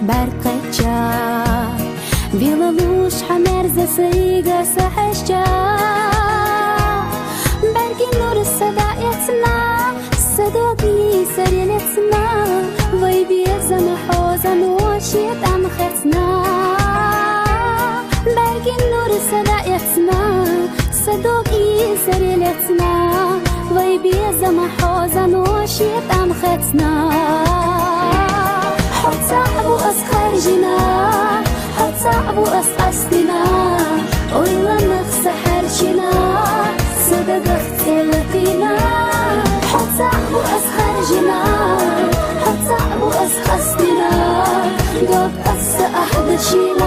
برقجا Vilalush hamerza saiga sahashja Bergi nur sadayetna Sadogi sariyetna Vay biyazan hozan washit am khetna Bergi nur sadayetna Sadogi sariyetna Vay biyazan hozan washit am khetna حتى أبو أسخر جنا حتى أبو أسقسنا ويلا نخسحر جنا صدق اختلفنا حتى أبو أسخر جنا حتى أبو أسقسنا قد أس أحد شينا